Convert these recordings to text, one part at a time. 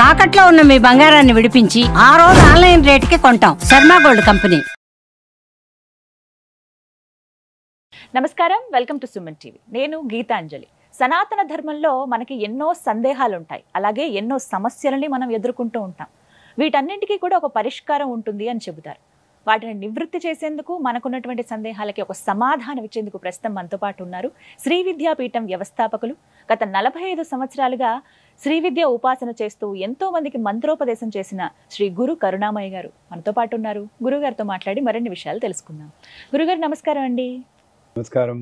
తాకట్లో ఉన్న మీ బంగారాన్ని విడిపించి ఆ రోజు ఆన్లైన్ రేటుకి కొంటాం. Sharma gold company. నమస్కారం, వెల్కమ్ టు సుమన్ టీవీ. నేను గీతాంజలి. సనాతన ధర్మంలో మనకి ఎన్నో సందేహాలు ఉంటాయి, అలాగే ఎన్నో సమస్యలని మనం ఎదుర్కొంటూ ఉంటాం. వీటన్నింటికీ కూడా ఒక పరిష్కారం ఉంటుంది అని చెబుతారు. వాటిని నివృత్తి చేసేందుకు, మనకున్నటువంటి సందేహాలకి ఒక సమాధానం ఇచ్చేందుకు ప్రస్తుతం మనతో పాటు ఉన్నారు శ్రీ విద్యాపీఠం వ్యవస్థాపకులు. గత 45 సంవత్సరాలుగా శ్రీ విద్య ఉపాసన చేస్తూ ఎంతో మందికి మంత్రోపదేశం చేసిన శ్రీ గురు కరుణామయ్య గారు మనతో పాటు ఉన్నారు. గురుగారితో మాట్లాడి మరిన్ని విషయాలు తెలుసుకుందాం. గురుగారు నమస్కారం అండి. నమస్కారం.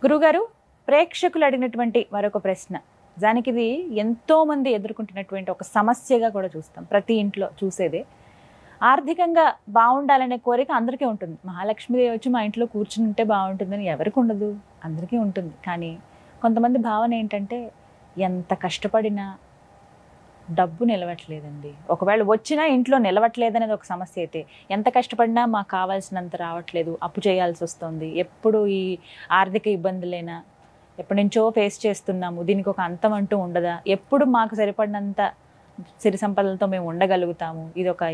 గురుగారు, ప్రేక్షకులు అడిగినటువంటి మరొక ప్రశ్న, దానికి ఇది ఎంతో మంది ఎదుర్కొంటున్నటువంటి ఒక సమస్యగా కూడా చూస్తాం. ప్రతి ఇంట్లో చూసేదే. ఆర్థికంగా బాగుండాలనే కోరిక అందరికీ ఉంటుంది. మహాలక్ష్మీదేవి వచ్చి మా ఇంట్లో కూర్చుని ఉంటే బాగుంటుందని ఎవరికి ఉండదు, అందరికీ ఉంటుంది. కానీ కొంతమంది భావన ఏంటంటే, ఎంత కష్టపడినా డబ్బు నిలవట్లేదండి. ఒకవేళ వచ్చినా ఇంట్లో నిలవట్లేదనేది ఒక సమస్య అయితే, ఎంత కష్టపడినా మాకు కావాల్సినంత రావట్లేదు, అప్పు చేయాల్సి వస్తుంది, ఎప్పుడు ఈ ఆర్థిక ఇబ్బందులైనా ఎప్పటి నుంచో ఫేస్ చేస్తున్నాము, దీనికి ఒక అంతం అంటూ ఉండదా, ఎప్పుడు మాకు సరిపడినంత సిరి సంపదలతో మేము ఉండగలుగుతాము, ఇది ఒక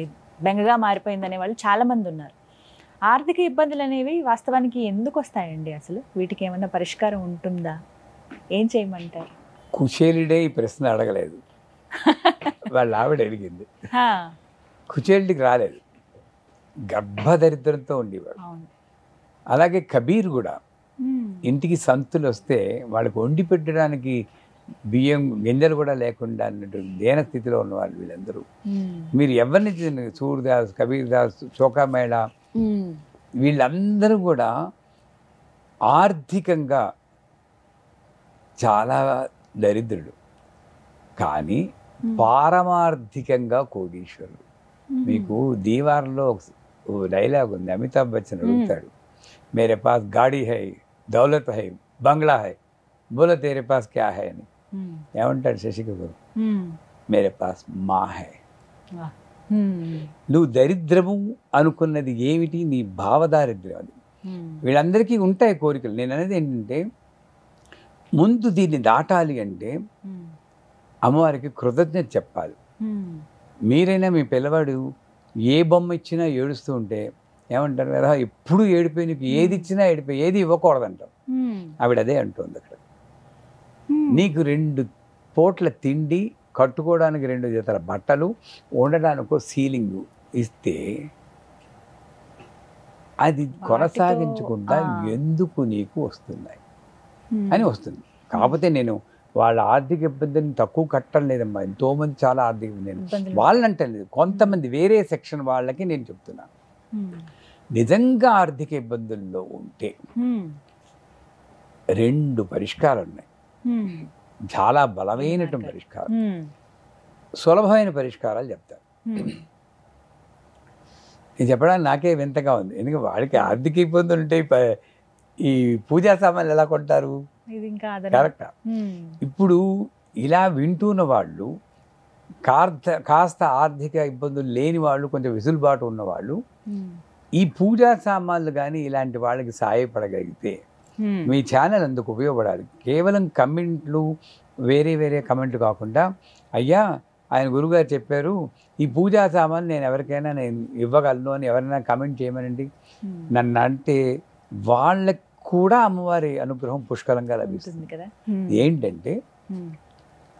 బెంగగా మారిపోయిందనే వాళ్ళు చాలామంది ఉన్నారు. ఆర్థిక ఇబ్బందులు అనేవి వాస్తవానికి ఎందుకు వస్తాయండి? అసలు వీటికి ఏమైనా పరిష్కారం ఉంటుందా? ఏం చేయమంటారు? కుచేలుడే ఈ ప్రశ్న అడగలేదు, వాళ్ళ ఆవిడ అడిగింది. కుచేలుడికి రాలేదు, గర్భదరిద్రంతో ఉండేవాడు. అలాగే కబీర్ కూడా ఇంటికి సంతులు వస్తే వాళ్ళకి వండి పెట్టడానికి బియ్యం గింజలు కూడా లేకుండా అన్నటువంటి దేన స్థితిలో ఉన్నవాళ్ళు వీళ్ళందరూ. మీరు ఎవరిని సూర్దాస్, కబీర్ దాస్, చోకామేళ, వీళ్ళందరూ కూడా ఆర్థికంగా చాలా దరిద్రుడు, కానీ పారమార్థికంగా కోటీశ్వరుడు. మీకు దీవార్లో డైలాగ్ ఉంది, అమితాబ్ బచ్చన్ అడుగుతాడు, మేరే పాస్ గాడీ హై, దౌలత్ హై, బంగ్లా హై, బోలో తేరే పాస్ క్యా హై అని. ఏమంటాడు శశి కపూర్? మేరే పాస్ మా హై. నువ్వు దరిద్రము అనుకున్నది ఏమిటి? నీ భావదారిద్ర్యం అది. వీళ్ళందరికీ ఉంటాయి కోరికలు. నేను అనేది ఏంటంటే, ముందు దీన్ని దాటాలి అంటే అమ్మవారికి కృతజ్ఞత చెప్పాలి. మీరైనా మీ పిల్లవాడు ఏ బొమ్మ ఇచ్చినా ఏడుస్తూ ఉంటే ఏమంటారు కదా, ఎప్పుడు ఏడిపోయి, నీకు ఏది ఇచ్చినా ఏడిపోయి, ఏది ఇవ్వకూడదంటాం. ఆవిడ అదే అంటుంది అక్కడ. నీకు 2 పూట్ల తిండి, కట్టుకోవడానికి 2 జతల బట్టలు, ఉండడానికో సీలింగ్ ఇస్తే అది కొనసాగించకుండా ఎందుకు నీకు వస్తున్నాయి అని వస్తుంది. కాకపోతే నేను వాళ్ళ ఆర్థిక ఇబ్బందిని తక్కువ కట్టడం లేదమ్మా. ఎంతోమంది చాలా ఆర్థిక వాళ్ళంటే లేదు, కొంతమంది వేరే సెక్షన్ వాళ్ళకి నేను చెప్తున్నాను. నిజంగా ఆర్థిక ఇబ్బందుల్లో ఉంటే 2 పరిష్కారాలు ఉన్నాయి. చాలా బలమైనటువంటి పరిష్కారం, సులభమైన పరిష్కారాలు చెప్తాను. ఇది చెప్పడానికి నాకే వింతగా ఉంది, ఎందుకంటే వాడికి ఆర్థిక ఇబ్బందులు ఉంటాయి. ఈ పూజా సామాన్లు ఎలా కొంటారు? కరెక్టా? ఇప్పుడు ఇలా వింటున్న వాళ్ళు, కాస్త ఆర్థిక ఇబ్బందులు లేని వాళ్ళు, కొంచెం వెసులుబాటు ఉన్నవాళ్ళు ఈ పూజా సామాన్లు కానీ ఇలాంటి వాళ్ళకి సహాయపడగలిగితే మీ ఛానల్ అందుకు ఉపయోగపడాలి. కేవలం కమెంట్లు, వేరే వేరే కమెంట్లు కాకుండా, అయ్యా ఆయన గురుగారు చెప్పారు ఈ పూజా సామాన్లు నేను ఎవరికైనా నేను ఇవ్వగలను అని ఎవరైనా కమెంట్ చేయమనండి. నన్ను అంటే వాళ్ళకి కూడా అమ్మవారి అనుగ్రహం పుష్కలంగా లభిస్తుంది కదా. ఏంటంటే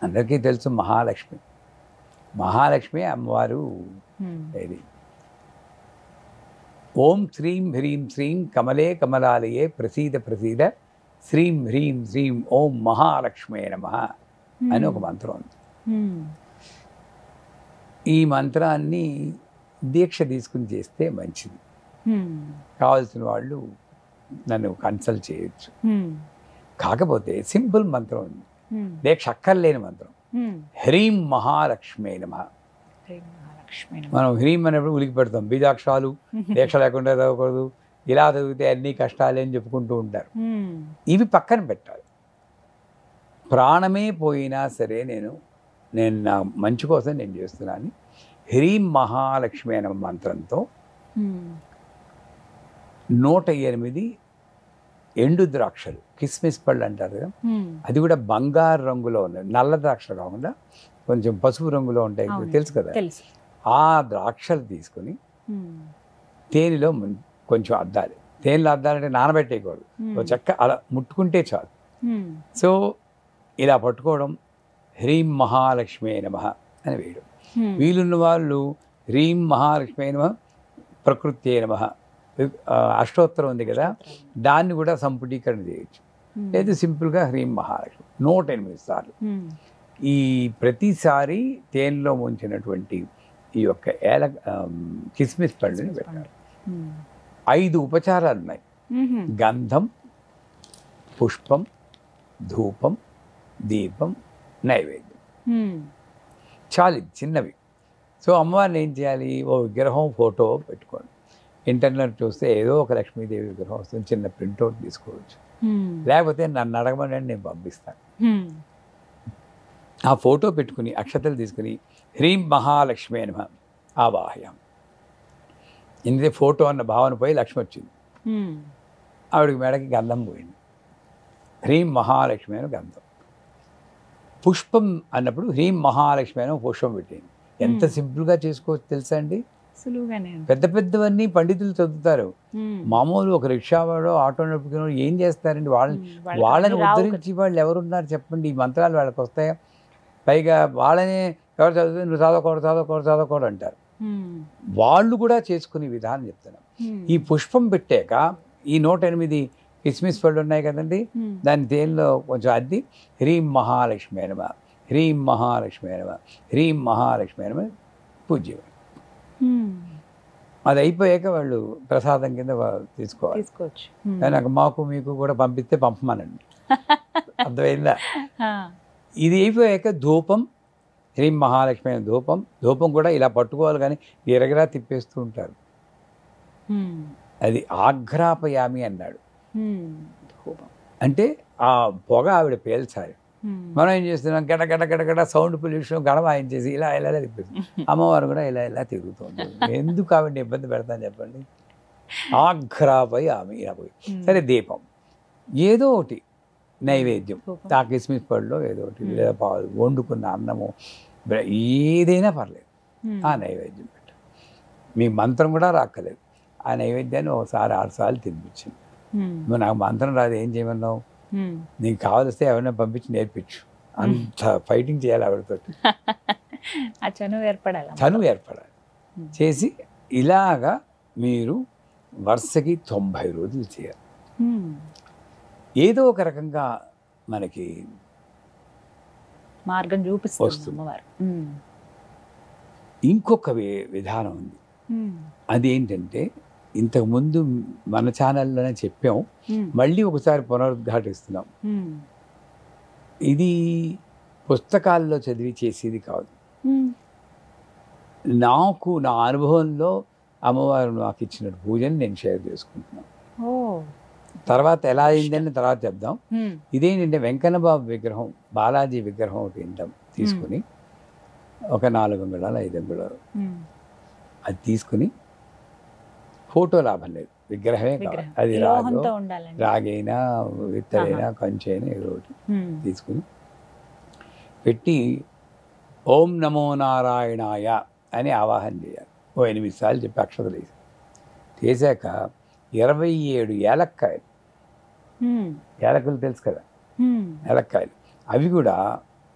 అందరికీ తెలుసు, మహాలక్ష్మి అమ్మవారు. ఇది ఓం శ్రీం హ్రీం శ్రీం కమలే కమలాలయే ప్రసీద ప్రసీద శ్రీం హ్రీం శ్రీం ఓం మహాలక్ష్మే నమః అని ఒక మంత్రం ఉంది. ఈ మంత్రాన్ని దీక్ష తీసుకుని చేస్తే మంచిది. కావాల్సిన వాళ్ళు నన్ను కన్సల్ట్ చేయొచ్చు. కాకపోతే సింపుల్ మంత్రం ఉంది, దీక్ష అక్కర్లేని మంత్రం, హ్రీం మహాలక్ష్మే నమః. మనం హ్రీం అనేప్పుడు ఉలికి పెడతాం, బీజాక్షరాలు దీక్ష లేకుండా చదవకూడదు, ఇలా చదివితే అన్ని కష్టాలే అని చెప్పుకుంటూ ఉంటారు. ఇవి పక్కన పెట్టాలి. ప్రాణమే పోయినా సరే నేను నా మంచి కోసం నేను చేస్తున్నాను. హ్రీం మహాలక్ష్మి అనే మంత్రంతో 108 ఎండు ద్రాక్షలు, కిస్మిస్ పళ్ళు అంటారు కదా, అది కూడా బంగారు రంగులో ఉన్నది, నల్ల ద్రాక్షలు కాకుండా కొంచెం పసుపు రంగులో ఉంటాయి అవును. తెలుసు కదా, తెలుసు. ఆ ద్రాక్షలు తీసుకుని ఉమ్. తేనెలో కొంచెం అద్దాలి. తేనెలో అద్దాలంటే నానబెట్టేయకూడదు, ఒక చెక్క అలా ముట్టుకుంటే చాలు. ఉమ్. సో ఇలా పట్టుకోవడం, హ్రీం మహాలక్ష్మి నమః అని వేయడం. ఉమ్. వీలున్న వాళ్ళు హ్రీం మహాలక్ష్మి నమః ప్రకృతి నమః అష్టోత్తరం ఉంది కదా, దాన్ని కూడా సంపుటీకరణ చేయొచ్చు. లేదు సింపుల్గా హ్రీం మహాలక్ష్మి 108 సార్లు. ఉమ్. ఈ ప్రతిసారి తేనెలో ముంచినటువంటి ఈ యొక్క కిస్మిస్ పండుని పెట్టాలి. ఉమ్. 5 ఉపచారాలు ఉన్నాయి. ఉహుం. గంధం, పుష్పం, ధూపం, దీపం, నైవేద్యం. ఉమ్. చాలు, ఇది చిన్నవి. సో అమ్మవారిని ఏం చేయాలి, ఓ విగ్రహం ఫోటో పెట్టుకోండి. ఇంటర్నెట్ చూస్తే ఏదో ఒక లక్ష్మీదేవి విగ్రహం వస్తుంది, చిన్న ప్రింట్అవుట్ తీసుకోవచ్చు. ఉమ్. లేకపోతే నన్ను అడగమని నేను పంపిస్తాను. ఉమ్. ఆ ఫోటో పెట్టుకుని అక్షతలు తీసుకుని హ్రీం మహాలక్ష్మి నమః ఆవాహయం. ఇందుకే ఫోటో అన్న భావన పోయి లక్ష్మి వచ్చింది. ఉమ్. ఆవిడకి మెడకి గంధం పోయింది. హ్రీం మహాలక్ష్మి అని గంధం. పుష్పం అన్నప్పుడు హ్రీం మహాలక్ష్మి అని పుష్పం పెట్టింది. ఎంత సింపుల్గా చేసుకోవచ్చు తెలుసా అండి. సులువుగానే. పెద్ద పెద్దవన్నీ పండితులు చదువుతారు. ఉమ్. మామూలు ఒక రిక్షా వాడో ఆటో నడుపుకునే ఏం చేస్తారండి, వాళ్ళని ఉద్ధరించి వాళ్ళు ఎవరున్నారు చెప్పండి. ఈ మంత్రాలు వాళ్ళకి వస్తాయా? పైగా వాళ్ళని ఎవరు చదివితే నువ్వు చదవకూడదు అంటారు. ఉమ్. వాళ్ళు కూడా చేసుకునే విధానం చెప్తున్నాం. ఉమ్. ఈ పుష్పం పెట్టాక ఈ 108 కిస్మిస్ పళ్ళు ఉన్నాయి కదండి, ఉమ్. దాని తేనెలో కొంచెం అద్ది హ్రీం మహాలక్ష్మి నమః, హ్రీం మహాలక్ష్మి నమః, హ్రీం మహాలక్ష్మి నమః పూజ్యం. ఉమ్. అది అయిపోయాక వాళ్ళు ప్రసాదం కింద తీసుకోవాలి. తీసుకోవచ్చు. నాకు మాకు మీకు కూడా పంపిస్తే పంపమనండి. అర్థమైందా? ఆ. ఇది అయిపోయాక ధూపం, హ్రీం మహాలక్ష్మి అయిన ధూపం. ధూపం కూడా ఇలా పట్టుకోవాలి, కానీ ఎరగరా తిప్పేస్తూ ఉంటారు. ఉమ్. అది ఆఘ్రాపయామి అన్నాడు. ఉమ్. ధూపం. అంటే ఆ పొగ ఆవిడ పేల్చాలి. ఉమ్. మనం ఏం చేస్తున్నాం, గడ గడ గడ గడ సౌండ్ పొల్యూషన్ గడ వాయించేసి ఇలా ఇలా తిప్పేస్తాం. అమ్మవారు కూడా ఇలా ఇలా తిరుగుతుంది. ఎందుకు ఆవిడ ఇబ్బంది పెడతాను చెప్పండి. ఆఘ్రాపయామి ఇలా పోయి. సరే, దీపం ఏదో ఒకటి నైవేద్యం, ఆ కిస్మిస్ పళ్ళలో ఏదో ఒకటి, లేదా పాలు, వండుకున్న అన్నము, ఏదైనా పర్లేదు, ఆ నైవేద్యం పెట్ట. మీ మంత్రం కూడా రాక్కలేదు. ఆ నైవేద్యాన్ని ఒకసారి 6 సార్లు తినిపించింది. నువ్వు నాకు మంత్రం రాదు, ఏం చేయమన్నావు? నీకు కావలిస్తే ఎవరైనా పంపించి నేర్పించు. అంత ఫైటింగ్ చేయాలి ఆవిడతో. చనువు ఏర్పడాలి. చేసి ఇలాగా మీరు వరుసకి 90 రోజులు చేయాలి. ఏదో ఒక రకంగా మనకి మార్గం చూపిస్తుంది. ఇంకొక విధానం ఉంది. అదేంటంటే ఇంతకుముందు మన ఛానల్లోనే చెప్పాం, మళ్ళీ ఒకసారి పునరుద్ఘాటిస్తున్నాం. ఇది పుస్తకాల్లో చదివి చేసేది కాదు. నాకు నా అనుభవంలో అమ్మవారు నాకు ఇచ్చిన పూజని నేను షేర్ చేసుకుంటున్నాను. తర్వాత ఎలా అయిందని తర్వాత చెప్దాం. ఇదేంటంటే వెంకన్న బాబు విగ్రహం, బాలాజీ విగ్రహం ఒకటి ఇంటాం తీసుకుని, ఒక 4 అంగుళాలు 5 అంగుళాలు అది తీసుకుని, ఫోటో లాభం లేదు, విగ్రహమే కావాలి. అది రాగైనా విత్తలైనా కంచైనా ఏదో ఒకటి తీసుకుని పెట్టి ఓం నమో నారాయణాయ అని ఆవాహన చేయాలి. 8 సార్లు చెప్పి అక్షతలు వేసి చేశాక 27 ఏలక్కాయలు, ఏలకులు తెలుసు కదా, ఏలక్కాయలు అవి కూడా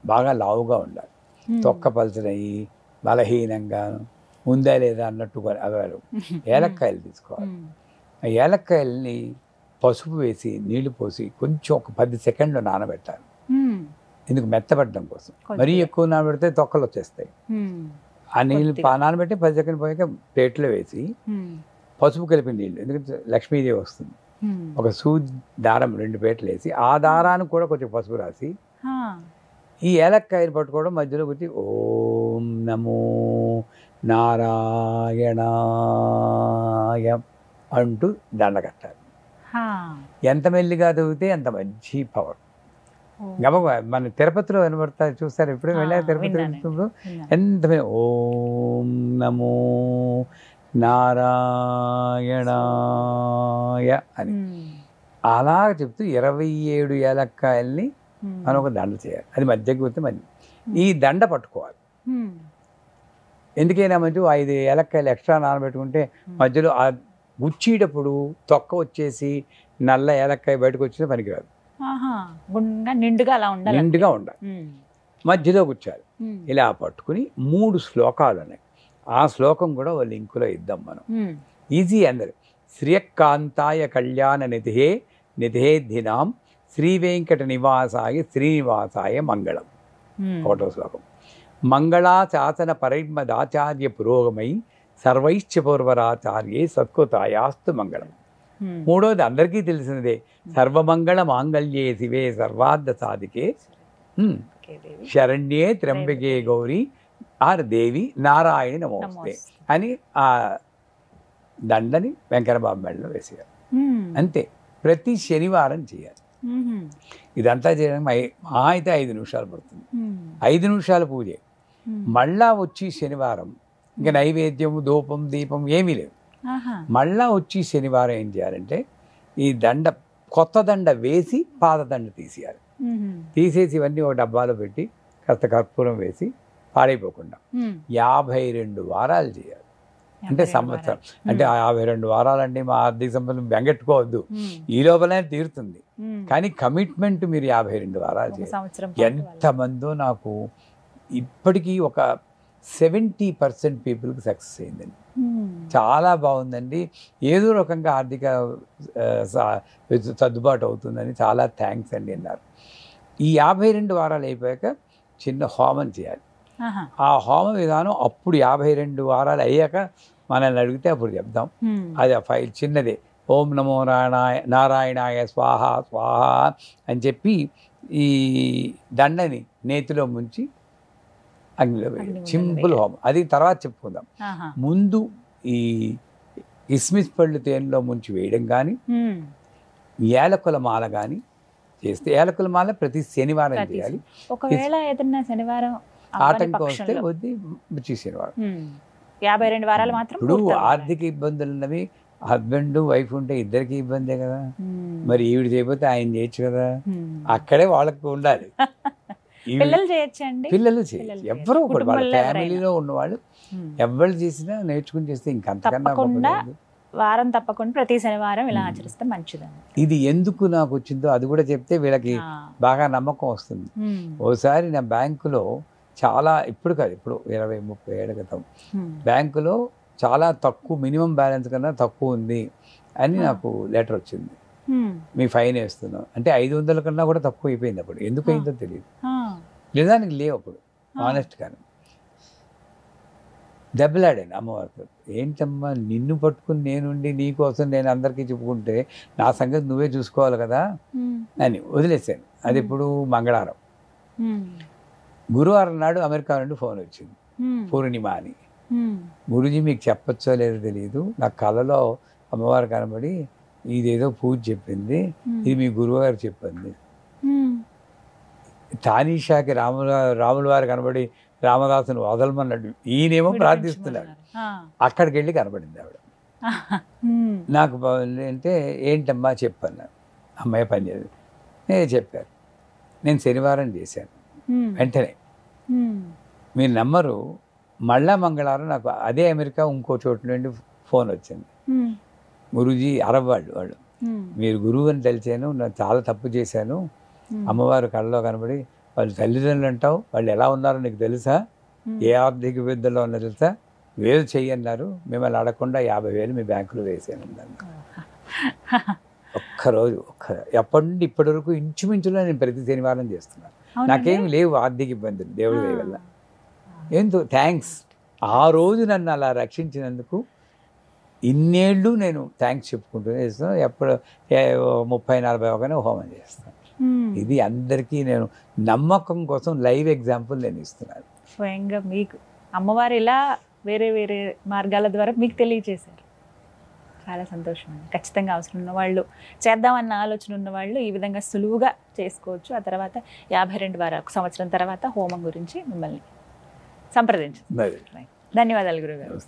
బాగా లావుగా ఉండాలి. తొక్క పలచనయి బలహీనంగా ఉందా లేదా అన్నట్టు అవి ఏలక్కాయలు తీసుకోవాలి. ఆ ఏలక్కాయల్ని పసుపు వేసి నీళ్లు పోసి కొంచెం ఒక 10 సెకండ్లు నానబెట్టాలి. ఎందుకు? మెత్తబడడం కోసం. మరీ ఎక్కువ నానబెడితే తొక్కలు వచ్చేస్తాయి. ఆ నీళ్ళు నానబెట్టి 10 సెకండ్లు పోయాక ప్లేట్లో వేసి పసుపు కలిపిన నీళ్ళు, ఎందుకంటే లక్ష్మీదేవి వస్తుంది, ఒక సూది దారం 2 పేటలు వేసి ఆ దారానికి కూడా కొంచెం పసుపు రాసి ఈ ఏలక్కాయలు పట్టుకోవడం, మధ్యలో వచ్చి ఓం నమో నారాయణాయ అంటూ దండ కట్టాలి. ఎంత మెల్లిగా చదివితే అంత మంచి పవర్. గబగబా మన తిరుపతిలో వినబడతారు, చూస్తారు, ఎప్పుడూ వెళ్ళారు తిరుపతి ఎంత ఓం నమో నారాయణాయ అని అలా చెప్తూ 27 ఏలక్కాయల్ని మనం ఒక దండ చేయాలి. అది మధ్యకి పోతే మంచి. ఈ దండ పట్టుకోవాలి. ఎందుకైనా మంచి 5 ఏలక్కాయలు ఎక్స్ట్రా నానబెట్టుకుంటే మధ్యలో ఆ గుచ్చేటప్పుడు తొక్క వచ్చేసి నల్ల ఏలక్కాయ బయటకు వచ్చినా పనికిరాదు. నిండుగా అలా ఉండాలి, నిండుగా ఉండాలి. మధ్యలో కూర్చోాలి. ఇలా పట్టుకుని 3 శ్లోకాలు ఉన్నాయి. ఆ శ్లోకం కూడా ఓ లింకులో ఇద్దాం మనం. ఈజీ అందరు. శ్రియకాంతాయ కళ్యాణ నిధే నిధే ధినాం శ్రీ వెంకట నివాసాయ శ్రీనివాసాయ మంగళం. ఒకటో శ్లోకం. మంగళాశాసన పరిమదాచార్య పురోగమై సర్వైశ్చ పూర్వరాచార్యే సత్కృతాయాస్తు మంగళం. మూడోది అందరికీ తెలిసినదే, సర్వమంగళ మాంగళ్యే శివే సర్వార్థ సాధికే శరణ్యే త్ర్యంబకే గౌరీ ఆర్ దేవి నారాయణి నమోస్తే అని ఆ దండని వెంకటబాబు మెడలో వేసేయాలి. అంతే. ప్రతి శనివారం చేయాలి. ఇదంతా చేయడానికి మహా అయితే 5 నిమిషాలు పడుతుంది. 5 నిమిషాల పూజే. మళ్ళా వచ్చి శనివారం ఇంకా నైవేద్యం ధూపం దీపం ఏమీ లేవు. మళ్ళా వచ్చి శనివారం ఏం చేయాలంటే ఈ దండ కొత్త దండ వేసి పాత దండ తీసేయాలి. తీసేసి ఇవన్నీ ఒక డబ్బాలో పెట్టి కాస్త కర్పూరం వేసి పాడైపోకుండా 52 వారాలు చేయాలి. అంటే సంవత్సరం అంటే 52 వారాలండి మా ఆర్థిక సంపద బెంగెట్టుకోవద్దు, ఈ లోపలనే తీరుతుంది. కానీ కమిట్మెంట్ మీరు 52 వారాలు చేయాలి. ఎంతమందో నాకు ఇప్పటికీ ఒక 70% పీపుల్కి సక్సెస్ అయిందండి. చాలా బాగుందండి. ఏదో రకంగా ఆర్థిక సర్దుబాటు అవుతుందని చాలా థ్యాంక్స్ అండి అన్నారు. ఈ 52 వారాలు అయిపోయాక చిన్న హోమం చేయాలి. ఆ హోమ విధానం అప్పుడు 52 వారాలు అయ్యాక మనల్ని అడిగితే అప్పుడు చెప్దాం. అది ఆ ఫైల్ చిన్నదే. ఓం నమో నారాయణాయ స్వాహ స్వాహ అని చెప్పి ఈ దండని నేతిలో ముంచి అగ్నిలో వేయాలి. సింపుల్ హోమం. అది తర్వాత చెప్పుకుందాం. ముందు ఈ కిస్మిస్ పళ్ళు తేనెలో ముంచి వేయడం కానీ యాలకుల మాల కానీ చేస్తే, యాలకుల మాల ప్రతి శనివారం చేయాలి. ఒకవేళ ఏదైనా శనివారం ఆటంకం వస్తే వద్ది వచ్చి శనివారం. 52 వారాలు మాత్రం. ఇప్పుడు ఆర్థిక ఇబ్బందులు ఉన్నవి, హస్బెండ్ వైఫ్ ఉంటే ఇద్దరికి ఇబ్బందే కదా. మరి ఈవిడ చేయకపోతే ఆయన చేయొచ్చు కదా. అక్కడే వాళ్ళకి ఉండాలి. పిల్లలు చేయొచ్చండి. పిల్లలు చేయొచ్చు. ఎవరో ఒకటి వాళ్ళ ఫ్యామిలీలో ఉన్నవాళ్ళు ఎవరు చేసినా నేర్చుకుని చేస్తే ఇంకంతకన్నా వారం తప్పకుండా ప్రతి శనివారం ఇలా ఆచరిస్తే మంచిదండి. ఇది ఎందుకు నాకు వచ్చిందో అది కూడా చెప్తే వీళ్ళకి బాగా నమ్మకం వస్తుంది. ఓసారి నా బ్యాంకులో చాలా, ఇప్పుడు కాదు, ఇప్పుడు 20-30 ఏళ్ళ క్రితం బ్యాంకులో చాలా తక్కువ, మినిమం బ్యాలెన్స్ కన్నా తక్కువ ఉంది అని నాకు లెటర్ వచ్చింది. మీ ఫైన్ వేస్తున్నాం అంటే 500 కన్నా కూడా తక్కువ అయిపోయింది. అప్పుడు ఎందుకు అయిందో తెలియదు. నిజానికి లేవు అప్పుడు, ఆనెస్ట్ కానీ. దెబ్బలాడాను అమ్మవారితో. ఏంటమ్మా నిన్ను పట్టుకుని నేనుండి నీకోసం నేను అందరికీ చెప్పుకుంటే నా సంగతి నువ్వే చూసుకోవాలి కదా అని వదిలేసాను. అది ఇప్పుడు మంగళవారం. గురువారం నాడు అమెరికా నుండి ఫోన్ వచ్చింది, పూర్ణిమ అని. గురుజీ మీకు చెప్పచ్చో లేదో తెలియదు, నా కళలో అమ్మవారు కనబడి ఇదేదో పూజ చెప్పింది, ఇది మీ గురువుగారు చెప్పింది. తానీషాకి రాముల వారు కనబడి రామదాసును వదలమన్నాడు, ఈయనేమో ప్రార్థిస్తున్నాడు. అక్కడికి వెళ్ళి కనబడింది ఆవిడ. నాకు అంటే ఏంటమ్మా చెప్పన్నాను. అమ్మాయి పని చేయదు. నేను చెప్పారు. నేను శనివారం చేశాను. వెంటనే మీరు నమ్మరు, మళ్ళా మంగళవారం నాకు అదే అమెరికా ఇంకో చోటు నుండి ఫోన్ వచ్చింది. గురూజీ అరబ్ వాళ్ళు మీరు గురువు అని తెలిసాను, నేను చాలా తప్పు చేశాను, అమ్మవారు కళ్ళలో కనబడి వాళ్ళు తల్లిదండ్రులు అంటావు, వాళ్ళు ఎలా ఉన్నారో నీకు తెలుసా, ఏ ఆర్థిక విద్యలో ఉన్నారో తెలుసా, వేలు చెయ్యన్నారు, మిమ్మల్ని అడగకుండా 50,000 మీ బ్యాంకులో వేసాను. ఒక్కరోజు ఎప్పటి నుండి ఇప్పటి వరకు ఇంచుమించులో నేను ప్రతి శనివారం చేస్తున్నాను. నాకేమి లేవు ఆర్థిక ఇబ్బందులు, దేవుడి దయ వల్ల. ఎంతో థ్యాంక్స్. ఆ రోజు నన్ను అలా రక్షించినందుకు ఇన్నేళ్ళు నేను థ్యాంక్స్ చెప్పుకుంటూ చేస్తాను. ఎప్పుడు 30-40 హోమం చేస్తాను. ఇది అందరికీ నేను నమ్మకం కోసం లైవ్ ఎగ్జాంపుల్ నేను ఇస్తున్నాను. స్వయంగా మీకు అమ్మవారు ఇలా వేరే వేరే మార్గాల ద్వారా మీకు తెలియజేశారు. చాలా సంతోషం అండి. ఖచ్చితంగా అవసరం ఉన్న వాళ్ళు, చేద్దామన్న ఆలోచన ఉన్న వాళ్ళు ఈ విధంగా సులువుగా చేసుకోవచ్చు. ఆ తర్వాత 52 వారాలు, సంవత్సరం తర్వాత హోమం గురించి మిమ్మల్ని సంప్రదించండి. ధన్యవాదాలు గురుగారు.